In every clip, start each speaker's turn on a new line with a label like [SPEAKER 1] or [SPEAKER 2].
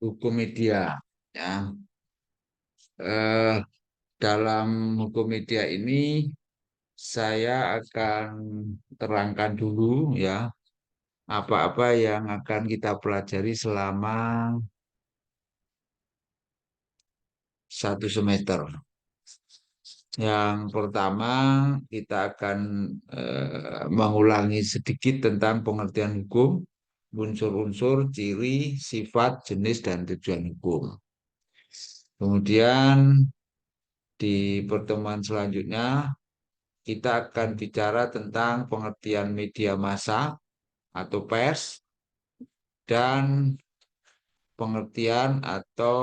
[SPEAKER 1] hukum media. Ya, eh, dalam hukum media ini saya akan terangkan dulu ya apa-apa yang akan kita pelajari selama 1 semester. Yang pertama, kita akan mengulangi sedikit tentang pengertian hukum, unsur-unsur, ciri, sifat, jenis, dan tujuan hukum. Kemudian di pertemuan selanjutnya, kita akan bicara tentang pengertian media massa atau pers, dan pengertian atau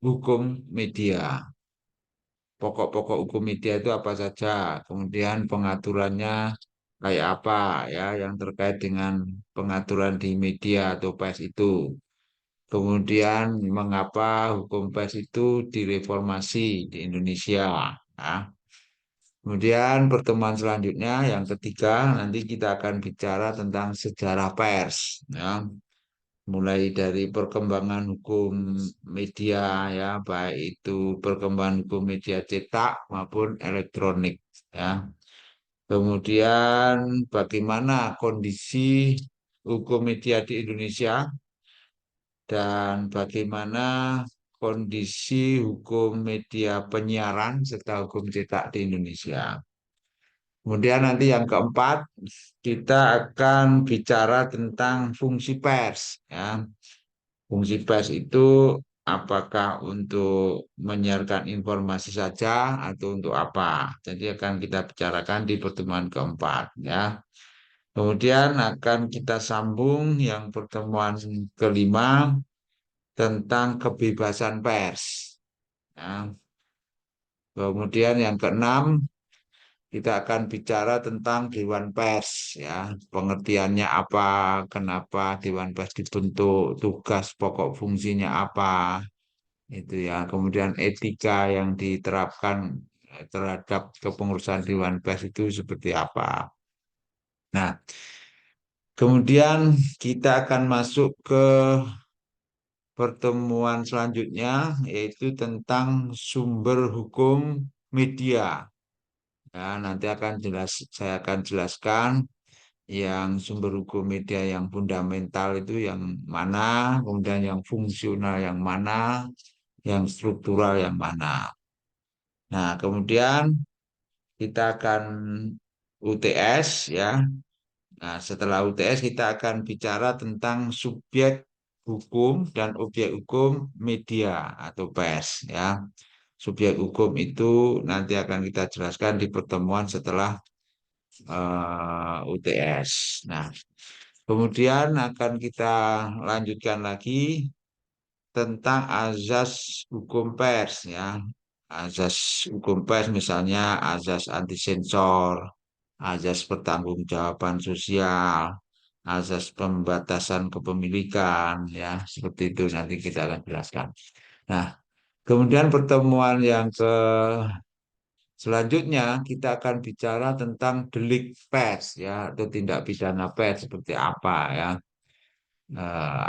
[SPEAKER 1] hukum media. Pokok-pokok hukum media itu apa saja, kemudian pengaturannya kayak apa ya yang terkait dengan pengaturan di media atau pers itu. Kemudian mengapa hukum pers itu direformasi di Indonesia. Ya. Kemudian pertemuan selanjutnya yang ketiga nanti kita akan bicara tentang sejarah pers ya. Mulai dari perkembangan hukum media ya, baik itu perkembangan hukum media cetak maupun elektronik ya. Kemudian bagaimana kondisi hukum media di Indonesia dan bagaimana kondisi hukum media penyiaran serta hukum cetak di Indonesia. Kemudian nanti yang keempat kita akan bicara tentang fungsi pers ya. Fungsi pers itu apakah untuk menyiarkan informasi saja atau untuk apa? Jadi akan kita bicarakan di pertemuan keempat ya. Kemudian akan kita sambung yang pertemuan kelima tentang kebebasan pers. Ya. Kemudian yang keenam kita akan bicara tentang Dewan Pers ya. Pengertiannya apa, kenapa Dewan Pers dibentuk, tugas pokok fungsinya apa. Itu ya. Kemudian etika yang diterapkan terhadap kepengurusan Dewan Pers itu seperti apa. Nah, kemudian kita akan masuk ke pertemuan selanjutnya yaitu tentang sumber hukum media. Ya, nanti saya akan jelaskan yang sumber hukum media yang fundamental itu yang mana, kemudian yang fungsional yang mana, yang struktural yang mana. Nah, kemudian kita akan UTS ya. Nah, setelah UTS kita akan bicara tentang subjek hukum dan objek hukum media atau pers ya. Subjek hukum itu nanti akan kita jelaskan di pertemuan setelah UTS. Nah, kemudian akan kita lanjutkan lagi tentang azas hukum pers ya. Azas hukum pers misalnya azas anti sensor, azas pertanggungjawaban sosial, azas pembatasan kepemilikan ya, seperti itu nanti kita akan jelaskan. Nah, kemudian pertemuan yang selanjutnya kita akan bicara tentang delik pers ya atau tindak pidana pers seperti apa ya.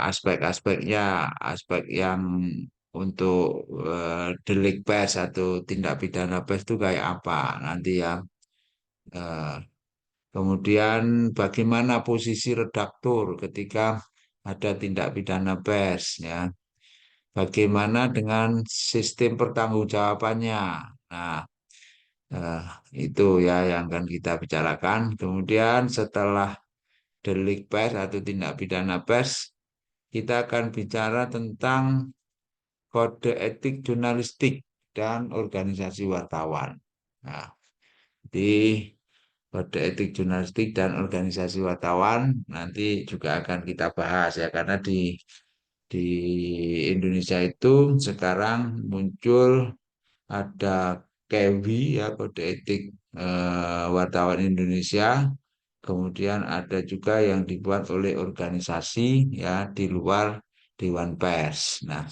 [SPEAKER 1] Aspek-aspeknya, aspek yang untuk delik pers atau tindak pidana pers itu kayak apa nanti ya. Eh, Kemudian bagaimana posisi redaktur ketika ada tindak pidana pers ya. Bagaimana dengan sistem pertanggungjawabannya. Nah, eh, itu ya yang akan kita bicarakan. Kemudian setelah delik pers atau tindak pidana pers, kita akan bicara tentang kode etik jurnalistik dan organisasi wartawan. Nah, di kode etik jurnalistik dan organisasi wartawan nanti juga akan kita bahas ya karena di Indonesia itu sekarang muncul ada KEWI ya kode etik wartawan Indonesia. Kemudian ada juga yang dibuat oleh organisasi ya di luar Dewan Pers. Nah,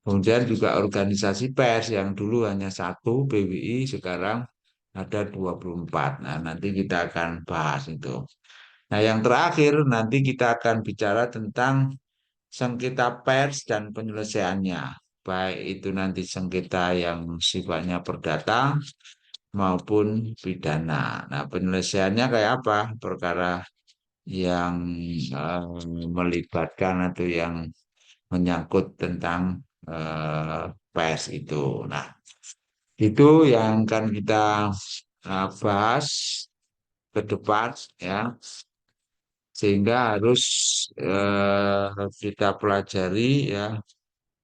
[SPEAKER 1] kemudian juga organisasi pers yang dulu hanya satu PWI sekarang ada 24. Nah, nanti kita akan bahas itu. Nah, yang terakhir nanti kita akan bicara tentang sengketa pers dan penyelesaiannya. Baik itu nanti sengketa yang sifatnya perdata maupun pidana. Nah, penyelesaiannya kayak apa? Perkara yang melibatkan atau yang menyangkut tentang pers itu. Nah, itu yang akan kita bahas ke depan ya, sehingga harus kita pelajari ya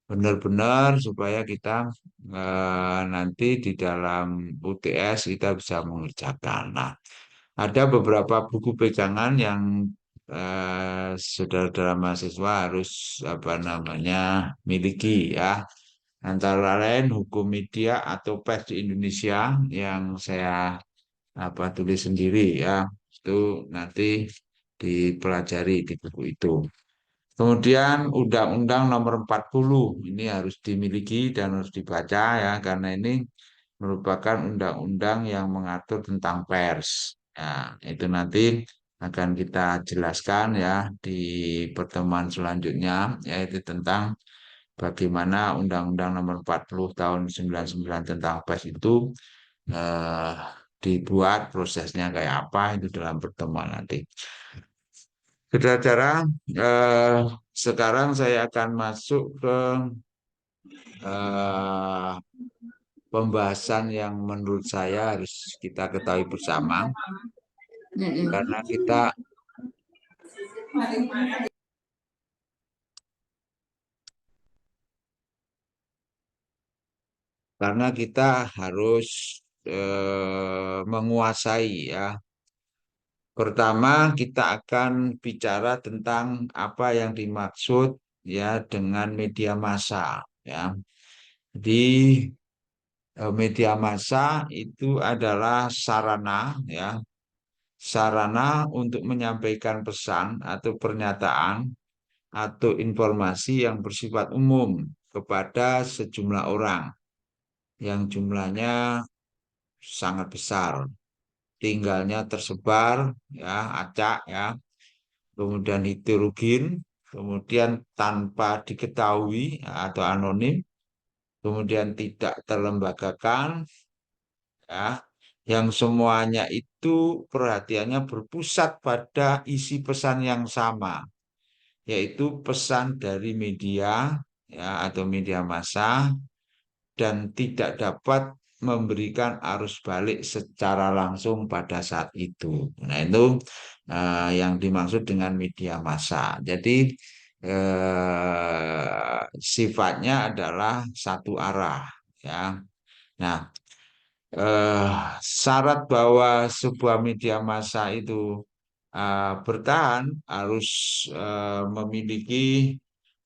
[SPEAKER 1] benar-benar supaya kita nanti di dalam UTS kita bisa mengerjakan. Nah, ada beberapa buku pegangan yang saudara-saudara mahasiswa harus apa namanya miliki ya. Antara lain hukum media atau pers di Indonesia yang saya apa tulis sendiri ya. Itu nanti dipelajari di buku itu. Kemudian Undang-Undang Nomor 40 ini harus dimiliki dan harus dibaca ya karena ini merupakan undang-undang yang mengatur tentang pers. Nah, itu nanti akan kita jelaskan ya di pertemuan selanjutnya yaitu tentang bagaimana Undang-Undang Nomor 40 tahun 99 tentang pers itu eh, dibuat prosesnya kayak apa itu dalam pertemuan nanti. Saudara-saudara, eh, sekarang saya akan masuk ke eh, pembahasan yang menurut saya harus kita ketahui bersama, karena kita harus menguasai ya. Pertama, kita akan bicara tentang apa yang dimaksud ya dengan media massa ya. Di media massa itu adalah sarana ya, sarana untuk menyampaikan pesan atau pernyataan atau informasi yang bersifat umum kepada sejumlah orang yang jumlahnya sangat besar, tinggalnya tersebar ya, acak ya, kemudian heterogen, kemudian tanpa diketahui atau anonim, kemudian tidak terlembagakan ya, yang semuanya itu perhatiannya berpusat pada isi pesan yang sama, yaitu pesan dari media ya atau media massa dan tidak dapat memberikan arus balik secara langsung pada saat itu. Nah, itu yang dimaksud dengan media massa. Jadi sifatnya adalah satu arah ya. Nah, eh, syarat bahwa sebuah media massa itu bertahan harus memiliki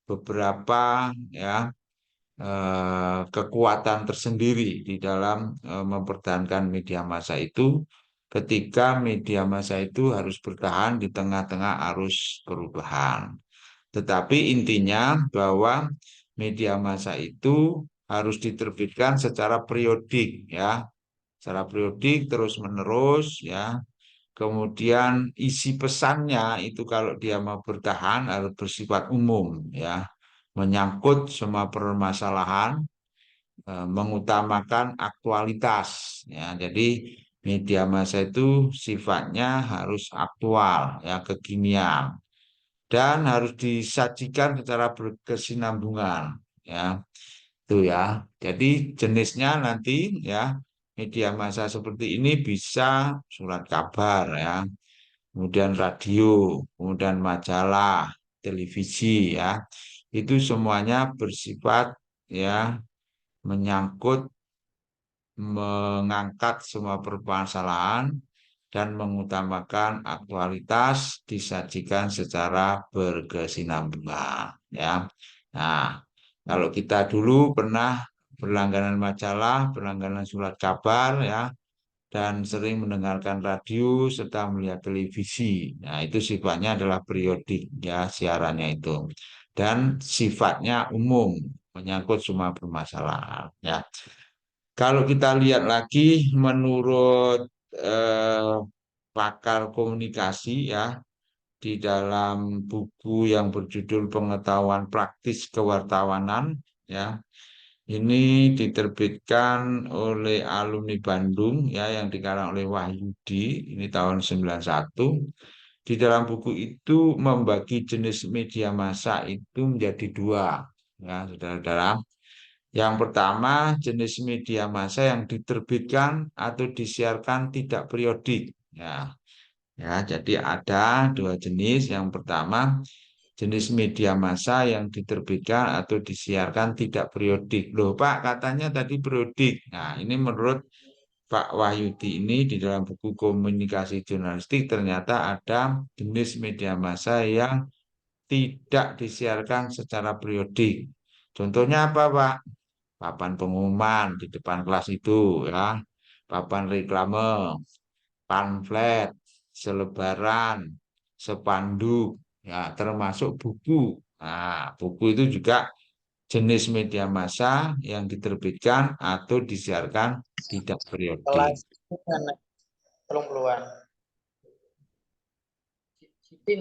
[SPEAKER 1] beberapa ya kekuatan tersendiri di dalam mempertahankan media massa itu ketika media massa itu harus bertahan di tengah-tengah arus perubahan. Tetapi intinya bahwa media massa itu harus diterbitkan secara periodik ya, secara periodik terus-menerus ya. Kemudian isi pesannya itu kalau dia mau bertahan harus bersifat umum ya, menyangkut semua permasalahan, mengutamakan aktualitas ya. Jadi media massa itu sifatnya harus aktual ya, kekinian dan harus disajikan secara berkesinambungan ya. Itu ya. Jadi jenisnya nanti ya media massa seperti ini bisa surat kabar ya, kemudian radio, kemudian majalah, televisi ya. Itu semuanya bersifat ya menyangkut mengangkat semua permasalahan dan mengutamakan aktualitas disajikan secara berkesinambungan ya. Nah, kalau kita dulu pernah berlangganan majalah, berlangganan surat kabar ya, dan sering mendengarkan radio serta melihat televisi. Nah, itu sifatnya adalah periodik ya siarannya itu. Dan sifatnya umum, menyangkut semua permasalahan ya. Kalau kita lihat lagi menurut pakar komunikasi ya, di dalam buku yang berjudul Pengetahuan Praktis Kewartawanan, ya. Ini diterbitkan oleh alumni Bandung, ya, yang dikarang oleh Wahyudi, ini tahun 91. Di dalam buku itu membagi jenis media massa itu menjadi dua, ya, saudara-saudara. Yang pertama, jenis media massa yang diterbitkan atau disiarkan tidak periodik. Ya, jadi ada dua jenis. Yang pertama, jenis media massa yang diterbitkan atau disiarkan tidak periodik. Loh, Pak, katanya tadi periodik. Nah, ini menurut Pak Wahyudi ini di dalam buku Komunikasi Jurnalistik ternyata ada jenis media massa yang tidak disiarkan secara periodik. Contohnya apa, Pak? Papan pengumuman di depan kelas itu, ya, papan reklame, pamflet, selebaran, spanduk, ya, termasuk buku. Nah, buku itu juga jenis media massa yang diterbitkan atau disiarkan tidak periodik.
[SPEAKER 2] Kelas belum keluar. Siti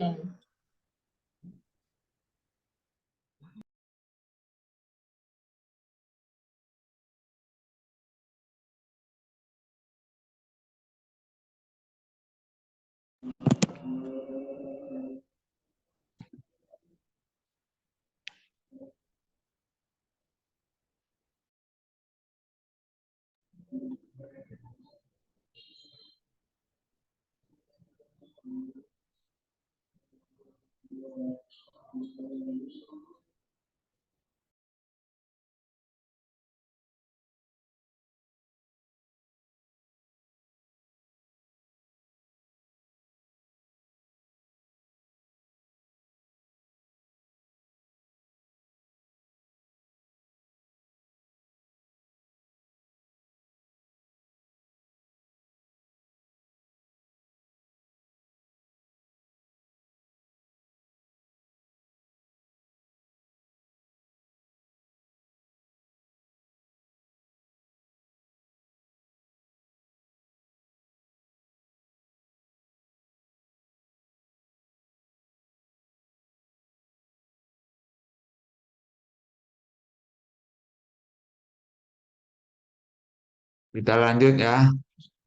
[SPEAKER 1] Kita lanjut ya,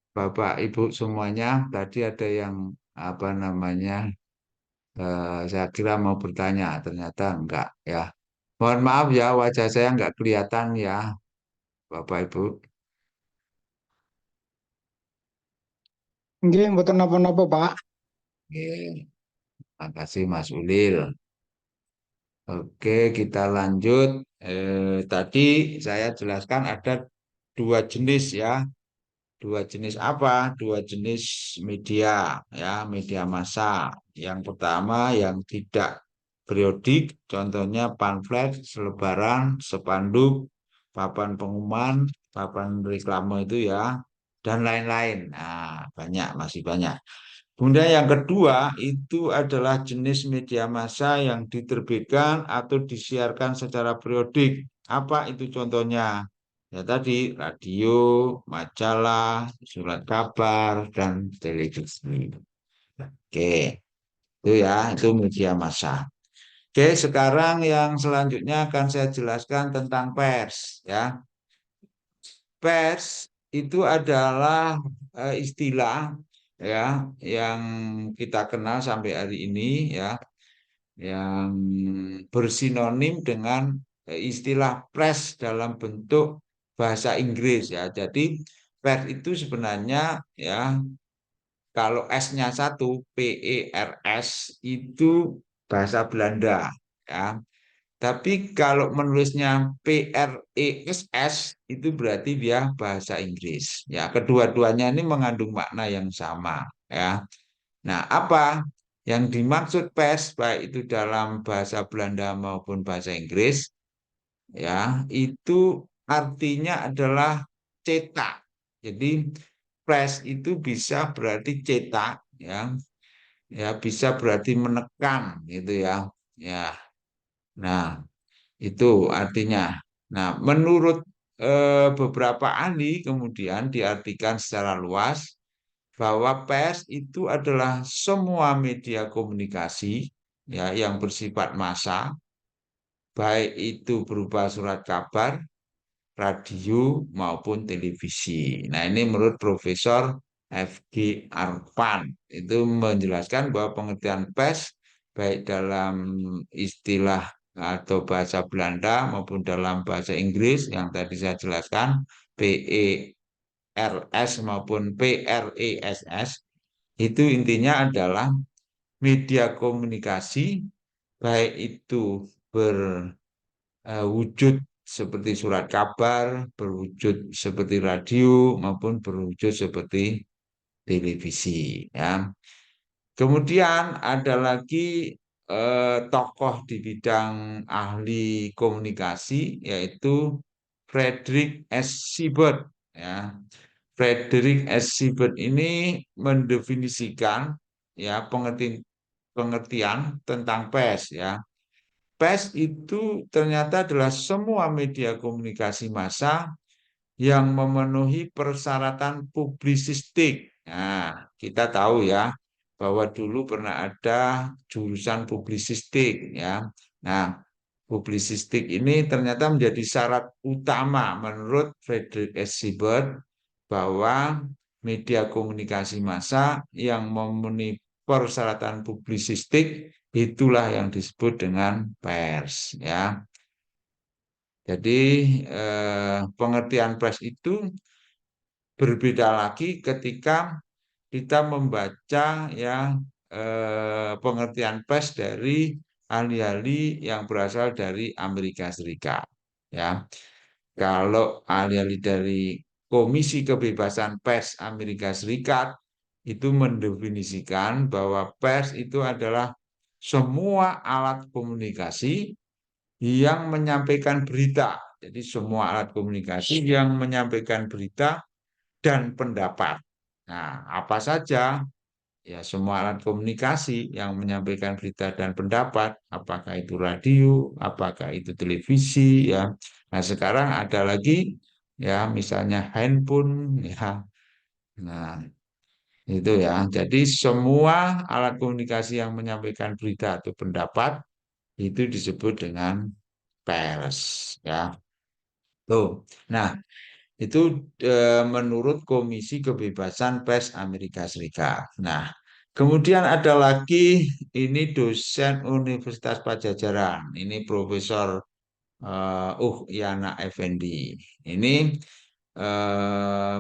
[SPEAKER 1] Bapak Ibu semuanya. Tadi ada yang apa namanya? Saya kira mau bertanya, ternyata enggak ya. Mohon maaf ya, wajah saya enggak kelihatan ya, Bapak Ibu.
[SPEAKER 3] Nggih, mboten napa-napa, Pak.
[SPEAKER 1] Oke, makasih Mas Ulil. Oke, kita lanjut. Tadi saya jelaskan ada dua jenis ya. Dua jenis apa? Dua jenis media ya, media massa. Yang pertama yang tidak periodik, contohnya pamflet, selebaran, spanduk, papan pengumuman, papan reklame itu ya, dan lain-lain. Nah, banyak, masih banyak. Kemudian yang kedua itu adalah jenis media massa yang diterbitkan atau disiarkan secara periodik. Apa itu contohnya? Ya tadi radio, majalah, surat kabar, dan televisi. Oke, itu ya, itu media massa. Oke, sekarang yang selanjutnya akan saya jelaskan tentang pers. Ya, pers itu adalah istilah ya yang kita kenal sampai hari ini ya, yang bersinonim dengan istilah press dalam bentuk bahasa Inggris ya. Jadi pers itu sebenarnya ya kalau S-nya satu PERS itu bahasa Belanda ya. Tapi kalau menulisnya PRESS itu berarti dia bahasa Inggris. Ya, kedua-duanya ini mengandung makna yang sama ya. Nah, apa yang dimaksud pers baik itu dalam bahasa Belanda maupun bahasa Inggris ya, itu artinya adalah cetak. Jadi press itu bisa berarti cetak ya. Ya, bisa berarti menekan gitu ya. Ya. Nah, itu artinya. Nah, menurut beberapa ahli kemudian diartikan secara luas bahwa pers itu adalah semua media komunikasi ya yang bersifat massa, baik itu berupa surat kabar, radio maupun televisi. Nah, ini menurut Profesor F.G. Arpan itu menjelaskan bahwa pengertian pers baik dalam istilah atau bahasa Belanda maupun dalam bahasa Inggris yang tadi saya jelaskan PERS maupun PRESS itu intinya adalah media komunikasi baik itu berwujud seperti surat kabar, berwujud seperti radio maupun berwujud seperti televisi ya. Kemudian ada lagi tokoh di bidang ahli komunikasi yaitu Frederick S. Siebert ya. Frederick S. Siebert ini mendefinisikan ya pengertian tentang pers ya. Pers itu ternyata adalah semua media komunikasi massa yang memenuhi persyaratan publisistik. Nah, kita tahu ya bahwa dulu pernah ada jurusan publisistik ya. Nah, publisistik ini ternyata menjadi syarat utama menurut Frederick S. Siebert bahwa media komunikasi massa yang memenuhi persyaratan publisistik itulah yang disebut dengan pers ya. Jadi pengertian pers itu berbeda lagi ketika kita membaca ya pengertian pers dari ahli-ahli yang berasal dari Amerika Serikat. Ya, kalau ahli-ahli dari Komisi Kebebasan Pers Amerika Serikat itu mendefinisikan bahwa pers itu adalah semua alat komunikasi yang menyampaikan berita. Jadi semua alat komunikasi yang menyampaikan berita dan pendapat. Nah, apa saja? Ya, semua alat komunikasi yang menyampaikan berita dan pendapat, apakah itu radio, apakah itu televisi, ya. Nah, sekarang ada lagi, ya, misalnya handphone, ya. Nah, itu ya. Jadi semua alat komunikasi yang menyampaikan berita atau pendapat itu disebut dengan pers, ya. Tuh. Nah, itu menurut Komisi Kebebasan Pers Amerika Serikat. Nah, kemudian ada lagi ini dosen Universitas Padjadjaran, ini Profesor Yana Effendi. Ini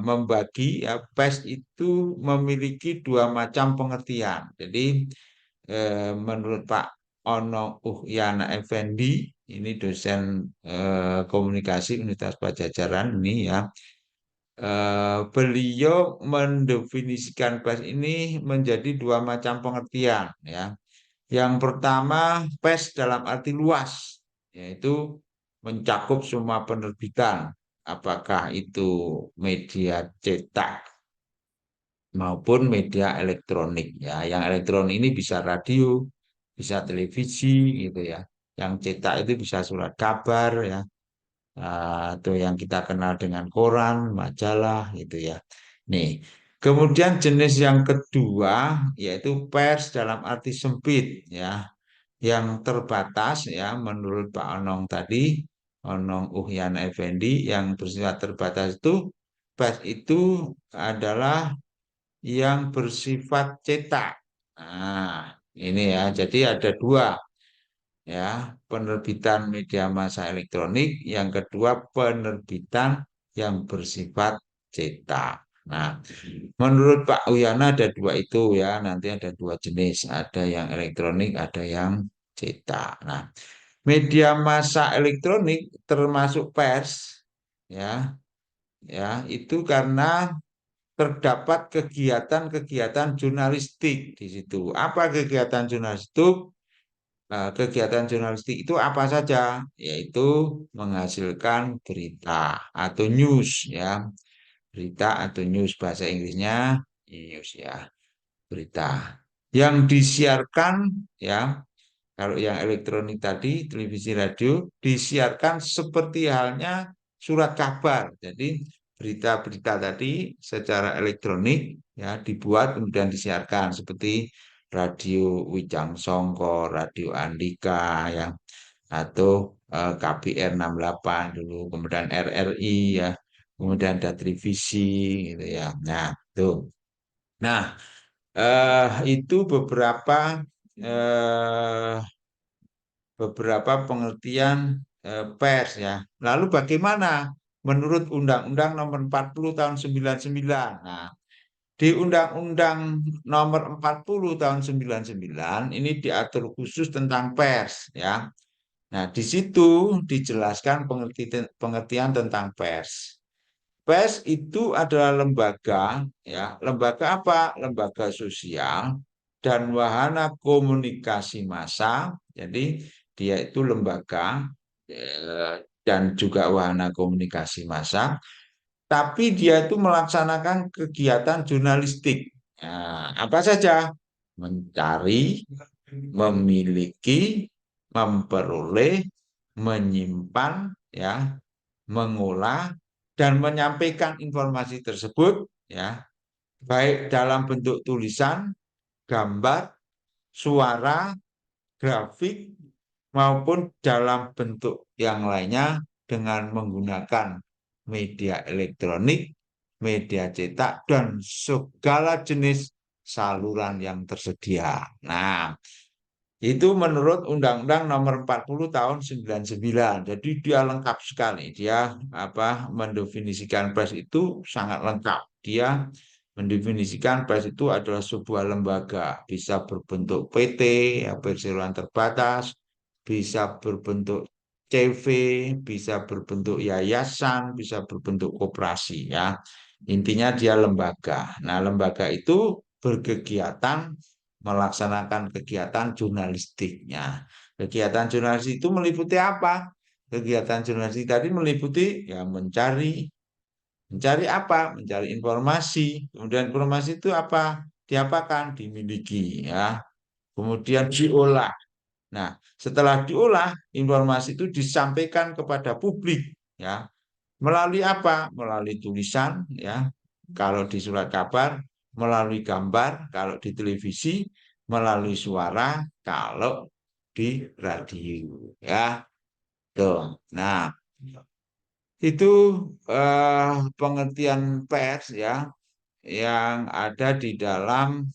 [SPEAKER 1] membagi ya, pers itu memiliki dua macam pengertian. Jadi menurut Pak Ono Yana Effendi, ini dosen komunikasi Universitas Padjadjaran ini ya. Beliau mendefinisikan pers ini menjadi dua macam pengertian ya. Yang pertama pers dalam arti luas, yaitu mencakup semua penerbitan, apakah itu media cetak maupun media elektronik ya. Yang elektronik ini bisa radio, bisa televisi gitu ya. Yang cetak itu bisa surat kabar ya, atau yang kita kenal dengan koran, majalah gitu ya. Nih, kemudian jenis yang kedua yaitu pers dalam arti sempit ya, yang terbatas ya menurut Pak Onong tadi, Onong Uhyan Effendi yang bersifat terbatas itu pers itu adalah yang bersifat cetak. Nah, ini ya, jadi ada dua ya, penerbitan media massa elektronik, yang kedua penerbitan yang bersifat cetak. Nah, menurut Pak Uyana ada dua itu ya, nanti ada dua jenis, ada yang elektronik, ada yang cetak. Nah, media massa elektronik termasuk pers ya, ya itu karena terdapat kegiatan-kegiatan jurnalistik di situ. Apa kegiatan jurnalistik? Nah, kegiatan jurnalistik itu apa saja? Yaitu menghasilkan berita atau news ya. Berita atau news bahasa Inggrisnya news ya, berita. Yang disiarkan ya, kalau yang elektronik tadi, televisi radio disiarkan seperti halnya surat kabar. Jadi berita-berita tadi secara elektronik ya dibuat kemudian disiarkan seperti Radio Wijang Songko, Radio Andika ya atau KBR 68 dulu, kemudian RRI ya, kemudian ada televisi gitu ya. Nah, tuh. Nah, itu eh, beberapa pengertian pers ya. Lalu bagaimana menurut Undang-Undang Nomor 40 Tahun 99? Nah, di Undang-Undang Nomor 40 Tahun 99 ini diatur khusus tentang pers ya. Nah, di situ dijelaskan pengertian tentang pers. Pers itu adalah lembaga, ya, lembaga apa? Lembaga sosial dan wahana komunikasi massa. Jadi dia itu lembaga dan juga wahana komunikasi massa, tapi dia itu melaksanakan kegiatan jurnalistik. Nah, apa saja? Mencari, memiliki, memperoleh, menyimpan, ya, mengolah dan menyampaikan informasi tersebut ya baik dalam bentuk tulisan, gambar, suara, grafik maupun dalam bentuk yang lainnya dengan menggunakan media elektronik, media cetak dan segala jenis saluran yang tersedia. Nah, itu menurut Undang-Undang Nomor 40 Tahun 99. Jadi dia lengkap sekali. Dia mendefinisikan pers itu sangat lengkap. Dia mendefinisikan pers itu adalah sebuah lembaga, bisa berbentuk PT, ya, perseroan terbatas, bisa berbentuk CV, bisa berbentuk yayasan, bisa berbentuk koperasi ya. Intinya dia lembaga. Nah, lembaga itu berkegiatan melaksanakan kegiatan jurnalistiknya. Kegiatan jurnalistik itu meliputi apa? Kegiatan jurnalistik tadi meliputi ya mencari apa? Mencari informasi. Kemudian informasi itu apa? Diapakan? Dimiliki ya. Kemudian diolah. Nah, setelah diolah, informasi itu disampaikan kepada publik ya. Melalui apa? Melalui tulisan ya. Kalau di surat kabar, melalui gambar, kalau di televisi, melalui suara, kalau di radio ya. Tuh. Nah, itu pengertian pers ya yang ada di dalam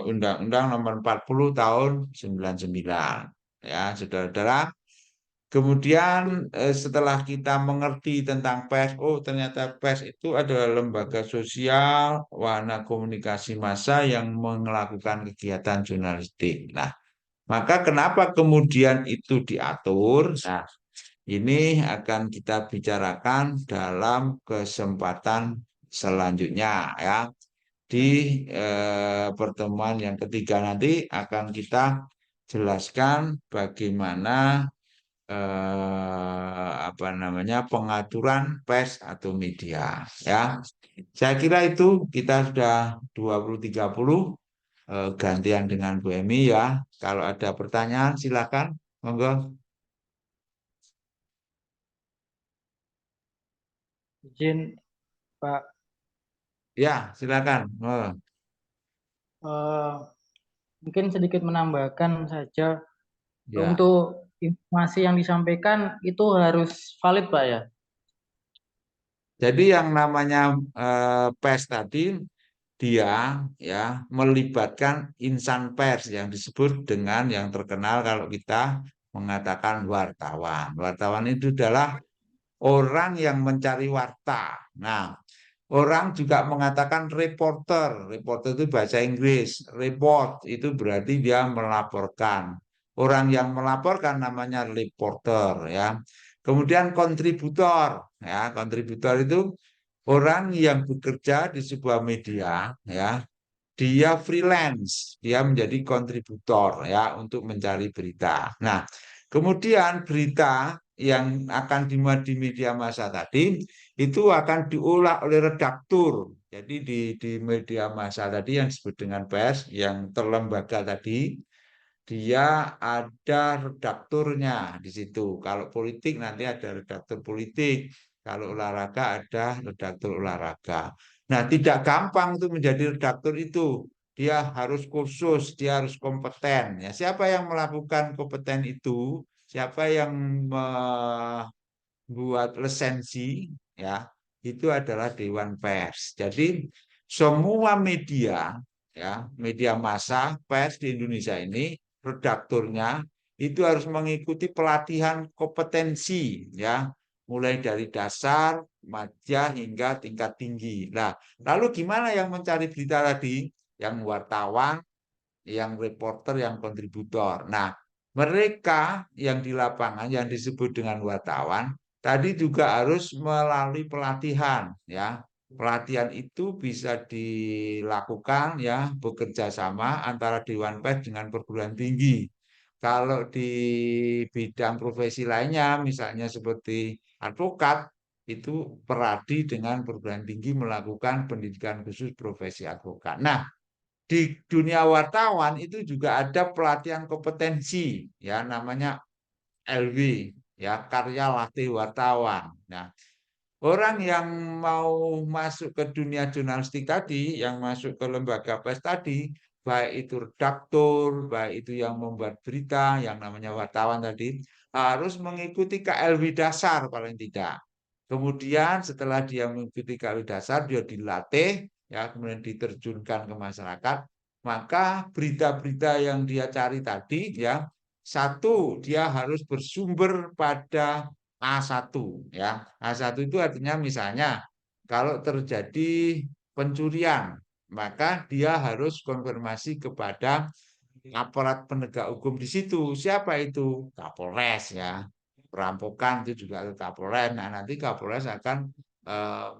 [SPEAKER 1] Undang-Undang Nomor 40 Tahun 99. Ya, saudara-saudara. Kemudian setelah kita mengerti tentang pers, oh ternyata pers itu adalah lembaga sosial, wahana komunikasi massa yang melakukan kegiatan jurnalistik. Nah, maka kenapa kemudian itu diatur? Nah, ini akan kita bicarakan dalam kesempatan selanjutnya ya. Di pertemuan yang ketiga nanti akan kita jelaskan bagaimana pengaturan pers atau media ya. Saya kira itu kita sudah 20.30 gantian dengan Bu Emi ya. Kalau ada pertanyaan silakan monggo.
[SPEAKER 2] Izin Pak,
[SPEAKER 1] Ya, silakan. Oh,
[SPEAKER 2] eh, mungkin sedikit menambahkan saja
[SPEAKER 1] ya.
[SPEAKER 2] untuk informasi yang disampaikan itu harus valid Pak ya.
[SPEAKER 1] Jadi yang namanya pers tadi dia ya melibatkan insan pers yang disebut dengan yang terkenal kalau kita mengatakan wartawan. Wartawan itu adalah orang yang mencari warta. Nah, orang juga mengatakan reporter. Reporter itu bahasa Inggris. Report itu berarti dia melaporkan. Orang yang melaporkan namanya reporter ya. Kemudian kontributor ya. Kontributor itu orang yang bekerja di sebuah media ya. Dia freelance, dia menjadi kontributor ya untuk mencari berita. Nah, kemudian berita yang akan dimuat di media massa tadi itu akan diolah oleh redaktur. Jadi di media massa tadi yang disebut dengan pers yang terlembaga tadi dia ada redakturnya di situ. Kalau politik nanti ada redaktur politik. Kalau olahraga ada redaktur olahraga. Nah, tidak gampang tuh menjadi redaktur itu. Dia harus kursus, dia harus kompeten. Ya, siapa yang melakukan kompeten itu? Siapa yang buat lisensi ya itu adalah Dewan Pers. Jadi semua media ya media massa pers di Indonesia ini redakturnya itu harus mengikuti pelatihan kompetensi ya mulai dari dasar, madya hingga tingkat tinggi. Nah, lalu gimana yang mencari berita tadi? Yang wartawan, yang reporter, yang kontributor. Nah, mereka yang di lapangan yang disebut dengan wartawan tadi juga harus melalui pelatihan ya. Pelatihan itu bisa dilakukan ya bekerja sama antara Dewan Pers dengan perguruan tinggi. Kalau di bidang profesi lainnya misalnya seperti advokat itu peradi dengan perguruan tinggi melakukan pendidikan khusus profesi advokat. Nah, di dunia wartawan itu juga ada pelatihan kompetensi ya namanya LW ya karya latih wartawan. Nah, orang yang mau masuk ke dunia jurnalistik tadi, yang masuk ke lembaga pers tadi, baik itu redaktur, baik itu yang membuat berita, yang namanya wartawan tadi, harus mengikuti KLW dasar paling tidak. Kemudian setelah dia mengikuti KLW dasar, dia dilatih, ya kemudian diterjunkan ke masyarakat, maka berita-berita yang dia cari tadi, ya satu dia harus bersumber pada A1 ya. A1 itu artinya misalnya kalau terjadi pencurian, maka dia harus konfirmasi kepada aparat penegak hukum di situ. Siapa itu? Kapolres ya. Perampokan itu juga ke Kapolres. Nah, nanti Kapolres akan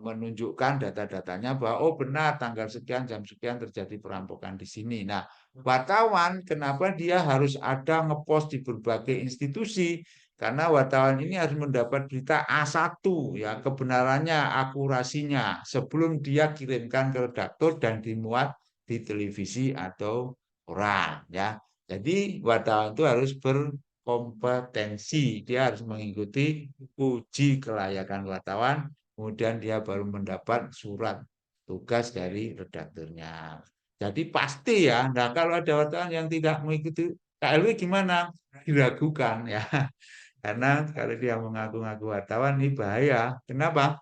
[SPEAKER 1] menunjukkan data-datanya bahwa oh benar tanggal sekian jam sekian terjadi perampokan di sini. Nah, wartawan kenapa dia harus ada ngepost di berbagai institusi? Karena wartawan ini harus mendapat berita A1 ya, kebenarannya, akurasinya sebelum dia kirimkan ke redaktur dan dimuat di televisi atau koran ya. Jadi wartawan itu harus berkompetensi, dia harus mengikuti uji kelayakan wartawan, kemudian dia baru mendapat surat tugas dari redakturnya. Jadi pasti ya, nah kalau ada wartawan yang tidak mengikuti KLW gimana? Diragukan ya. Karena kalau dia mengaku-ngaku wartawan ini bahaya. Kenapa?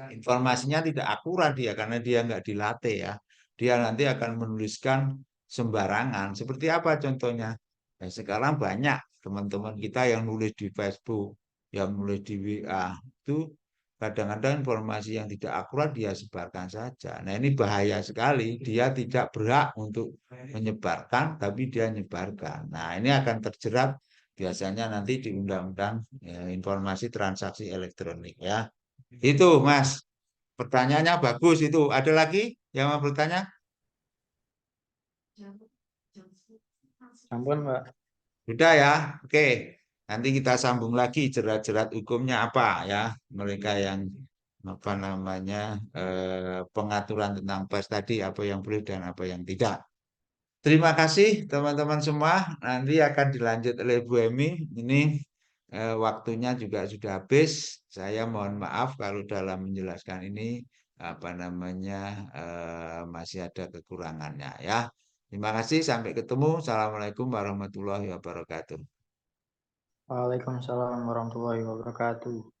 [SPEAKER 1] Informasinya tidak akurat dia karena dia nggak dilatih ya. Dia nanti akan menuliskan sembarangan. Seperti apa contohnya? Nah, sekarang banyak teman-teman kita yang nulis di Facebook, yang nulis di WA itu kadang-kadang informasi yang tidak akurat dia sebarkan saja. Nah ini bahaya sekali. Dia tidak berhak untuk menyebarkan, tapi dia menyebarkan. Nah ini akan terjerat biasanya nanti di Undang-Undang Informasi Transaksi Elektronik ya. Itu Mas, pertanyaannya bagus itu. Ada lagi yang mau bertanya?
[SPEAKER 2] Ampun, Pak.
[SPEAKER 1] Sudah ya, oke. Nanti kita sambung lagi jerat-jerat hukumnya apa ya. Mereka yang apa namanya pengaturan tentang pers tadi apa yang boleh dan apa yang tidak. Terima kasih teman-teman semua. Nanti akan dilanjut oleh Bu Emi. Ini waktunya juga sudah habis. Saya mohon maaf kalau dalam menjelaskan ini apa namanya masih ada kekurangannya ya. Terima kasih. Sampai ketemu. Assalamualaikum warahmatullahi wabarakatuh.
[SPEAKER 2] Waalaikumsalam warahmatullahi wabarakatuh.